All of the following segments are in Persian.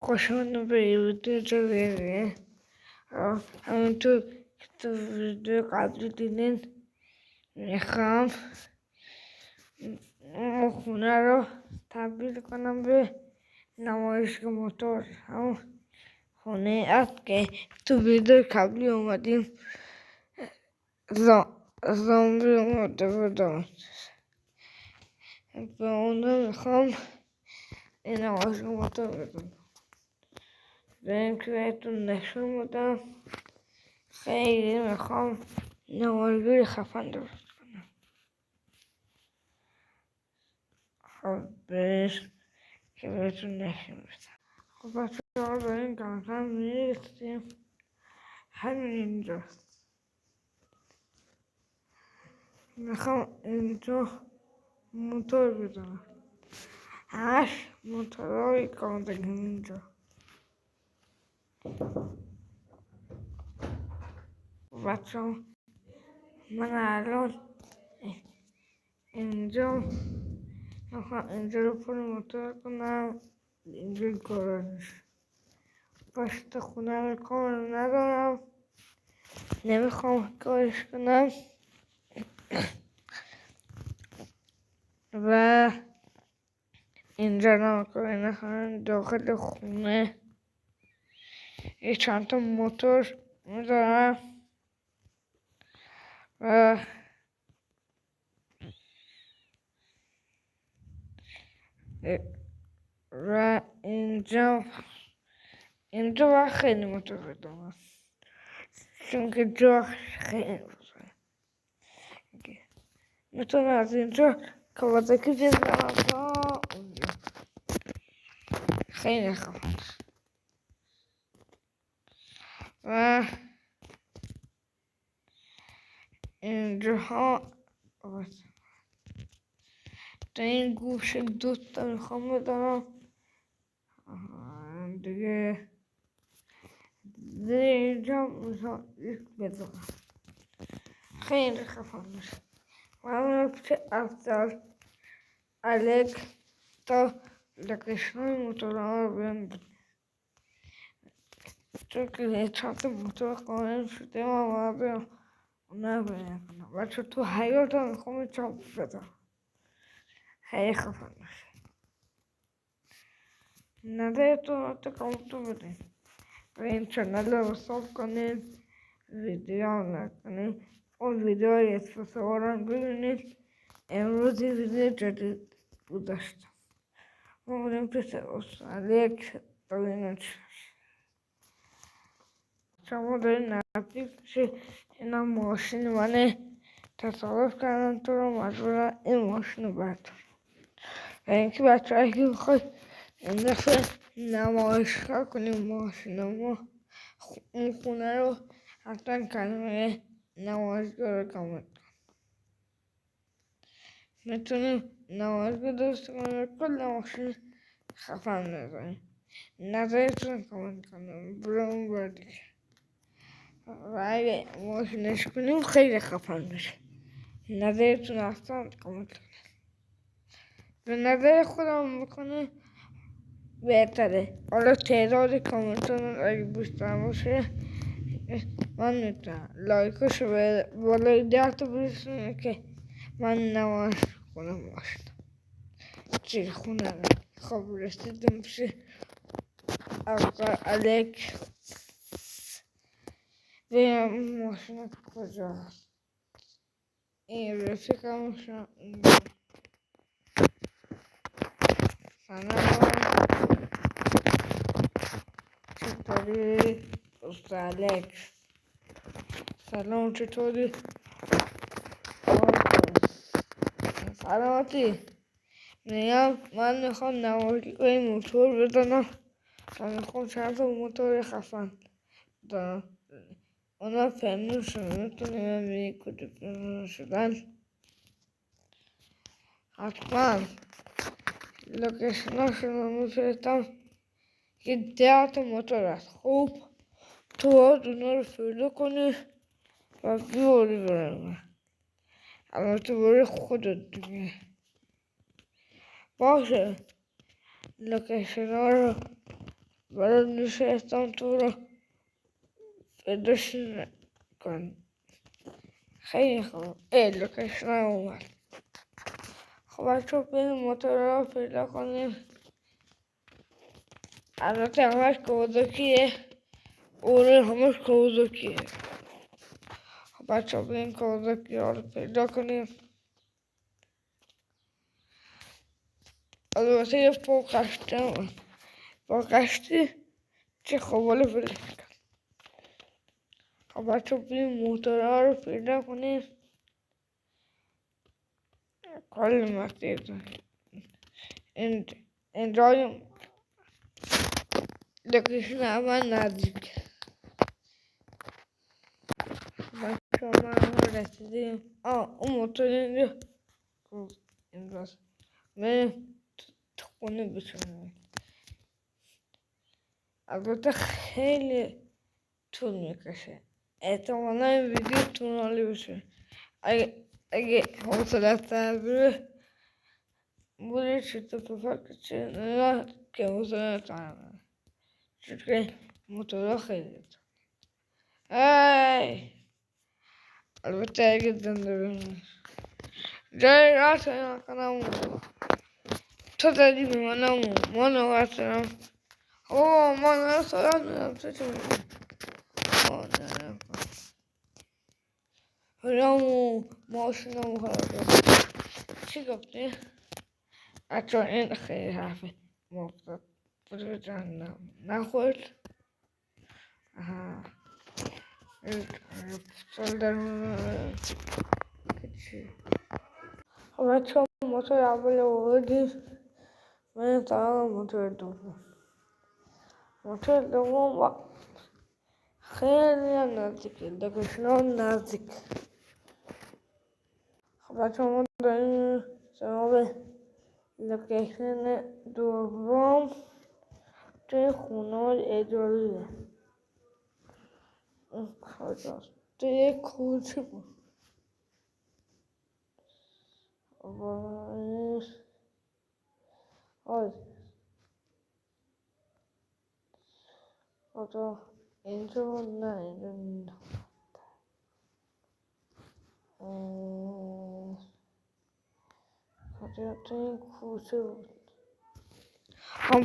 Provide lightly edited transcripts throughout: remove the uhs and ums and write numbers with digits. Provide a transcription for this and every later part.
خوشمون به یوتیوب جدیده. همونطور که تو ویدیو قبلی دیدین میخوام اون خونه رو تبدیل کنم به نمایشگاه موتور. همون خونه است که تو ویدیو قبلی اومدیم زامبی اومده بودم. به اونو میخوام این نمایشگاه موتور بدم. به این که بهتون نشون بدم خیلی میخوام نمایشگاه خفن درست کنم. خب برش که بهتون نشون بدم. خب بچه ها به این کمکم میرسیم. همین اینجاست. میخوام اینجا موتور بزنم. همش موتورهای کامدگی اینجا. بچه ها من الان اینجا میخوام اینجا رو پر موتور کنم. اینجا گاراژ. پشت خونه رو کار ندارم. نمیخوام کارش کنم. و اینجا رو کاری نکنم. داخل خونه یه چند تا موتور میذارم و اینجا باید خیلی موتور بدارم چون که جا خیلی بزرگه. میتونم از اینجا کاوازاکی بزنم تا اونجا. خیلی خفن. و اینجاها تا این گوشه دوتا میخوام بدارم دیگه. اینجا میخوام یک بدارم. خیلی خفن میشه. و همون پیش افضل الک تا لکشن های موتورها رو بهم بده. چون که یه چند تا موتور قانون شده و باید برم اونا رو ببینم کنم. بچه تو حیات هم میخوام یه چاپ بدم. خیلی خفن میشه. نظرتون رو تو کامنت بدین. و این چنل رو ساب کنین. ویدیو نکنین. اون ویدیوهای اسپسواران ببینید. امروز یه ویدیو جدید گذاشتم. ما بودیم پیش یک تا ببینیم چی شما دارین نزدیک میشه. اینا ماشین منه. تصادف کردن تو رو مجبورم این ماشین رو بردارم. و اینکه بچه هایی که میخوای این دفعه نمایشگاه کنیم ماشین ما اون خونه رو حتما کلمه نمایشگاه رو کامنت کن. میتونیم نمایشگاه درست کنیم کل ماشین خفن بزنیم. نظرتون کامنت کنیم. برون بردیگه و اگه ماشینش کنیم خیلی خفن میشه. نظرتون اصلا کامنت کنیم. به نظر خودم بکنه بهتره. حالا تعداد کامنتون اگه بیشتر باشه من میتونم لایکاشو به بالای 10 تا برسونم که من نمایش کنم باشم چی خونه رو. خب رسیدیم پیش آقا الک. بیم ماشین کجا هست. این رفیقمشون اینجا. سلام چطوری دوست الکس. سلام چطوری سلامتی. میگم من میخوام نمایشگاه موتور بزنم و میخوام چند تا موتور خفن دارم. اونا فنون شدن. میتونی ببینی کجا فنون شدن. حتما لوکیشن هاشون رو میفرستم. یه 10 تا موتور هست. خوب تو باید اونا رو پیدا کنی و بیاری برای البته برای خودت دیگه. باشه لوکیشن ها رو برای نشستم تو رو پیداش کن. خیلی خوب. لوکیشن اومد. خب بچه بریم موتور رو پیدا کنیم. البته همش کودکیه. اوره همش کودکیه. خب بچه بریم کودکی رو پیدا کنیم. البته یه پاکشتی هم پاکشتی چه خوباله پیدا کرد. خب بچه بریم موتور رو پیدا کنیم. کلی مسیر داریم. اینجا لوکیشن اول نزدیک. بچه ما رسیدیم. اون موتور اینجا اینجاست. بریم تو خونه بشونیم. البته خیلی طول میکشه. احتمالا این ویدیو طولانی بشه. اگه حوصلت سر بره بوده چطور پفک چه نه که حوصلت سر بره. چون که موتورها خیلی البته اگه زنده بمونه جای راست نکنم تو دادی به منم ما نوست دارم. ما نوست دارم تو چه میگم رامو ماشینمو خراب کرد. چی گفتی؟ بچه این خیلی حرفه مفتد برو جهنم نخورد. سال درمون چی؟ خب بچه موتور اول آوردیم. من سراغ موتور دوم. موتور دوم خیلی نزدیکه. لوکیشن نزدیک. خب بچه ما داریم سراغ لوکیشن دوم توی خونه اجاریه. این کجاست؟ توی یک کوچه بود. خدا اینجا نه اینجا خدا توی این کوچه بود.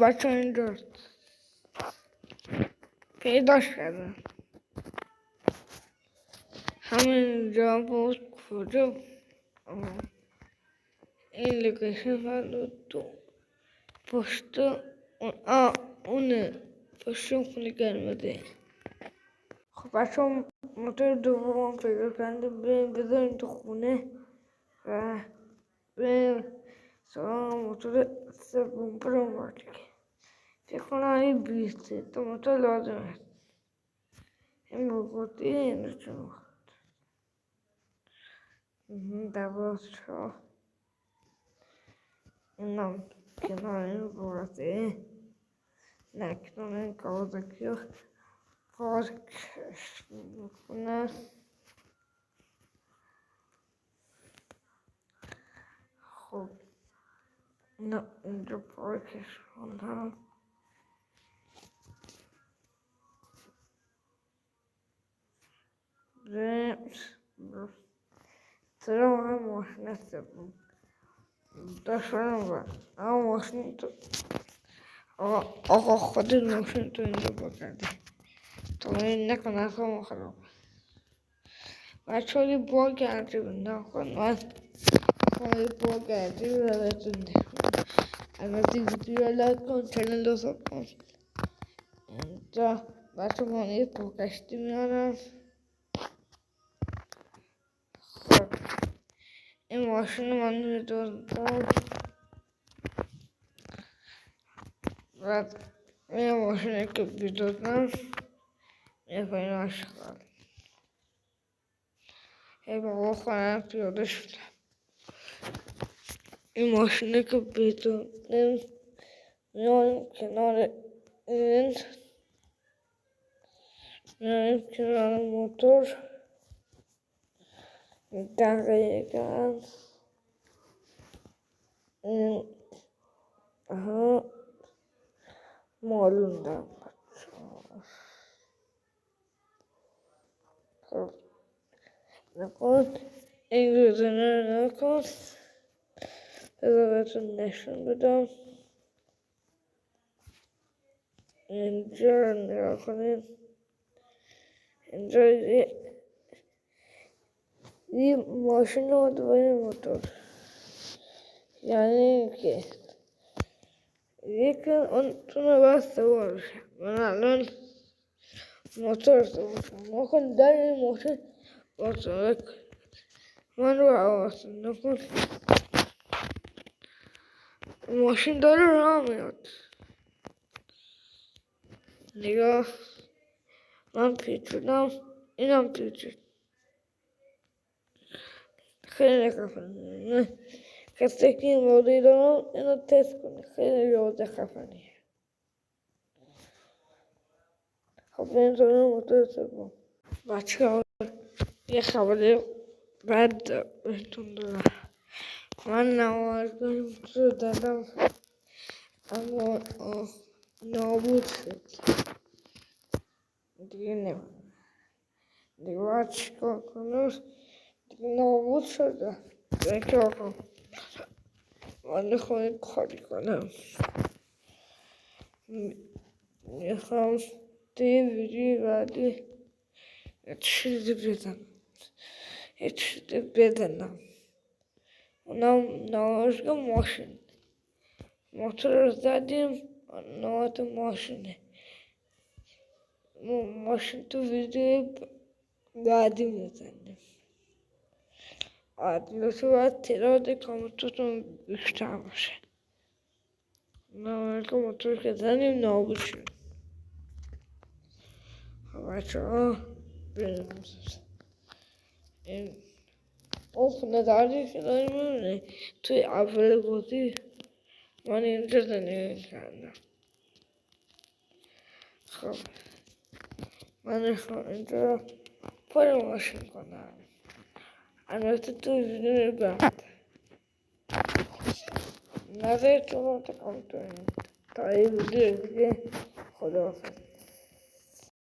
بچه اینجاست. پیداش کردم. همینجا بود. کجا این لوکیشن فقط دو پشت اونه پشت خونه گرمده. خب بچه هم موتور دوم پیدا کردیم. بریم بذاریم تو خونه و بریم سراغ موتور سوم برم دیگه. فکر کنم این بیسته تا موتور لازم است. این بگوتی این رو چون دواز شا اینم کنار این بورته نه کنار این کارزکی رو پارکش میکنه. خب نه اینجا پارکش کنم. چرا من ماشین سوم داشتم اما ماشین تو آقا خود ماشین تو اینجا بکرده تا این نکنه اصلا خراب. بچه های باگ عجیب نکن. من باگ عجیب براتون نکنم. البته ویدیو رو لایک کن چنل رو ساب کن. اینجا بچه من یه پاکشتی میارم. خب این ماشین من میدوزدم و این ماشینی که میدوزدم میپیناش کرد. بابا خواهم پیاده شدم. این ماشینی که میدوزدم میایم کنار این میایم کنار موتور دقیقاً این معلوم دارم بچه ها. خب نکن این گزینه رو نکن. بذار بهتون نشون بدم. اینجا رو نگاه کنید. اینجا یه ماشین اومده با یه موتور، یعنی که یکی اونتونه بسته باشه. من الان موتور سوارم نکن در این ماشین باشه. من رو حواسم نکن. ماشین داره راه میاد. نگاه، من پیچیدم، اینم پیچید. خیلی خفنه. کسی که این موردی دارم اینو تست کنه. خیلی جواد خفنیه. خب این طور موتور سوم. بچه ها یه خبری بد بهتون دارم. من نمازگاه موتور دادم اما نابود شد. دیگه نمیم. دیگه باید چیکار کنم؟ دیگه نابود شده. دیگه آقا من خواهی کاری کنم. میخوام توی ویدیوی بعدی یه چیزی بدنم. اونم نمازگاه ماشین. موتور رو زدیم نوات ماشینه. ماشین تو ویدیوی بعدی میزنیم. لطفا باید تعداد کامنتاتون بیشتر باشه. نمازگاه موتور که زدیم نابود شد. بچه ها بریم این نظری که داریم میبینه توی اول بازی من اینجا زندگی کردم. خب من اینجا پر ماشین کنم. البته تو ویدیو بعد نظرتون رو تکام کنید تا این ویدیو دیگه. خداحافظ.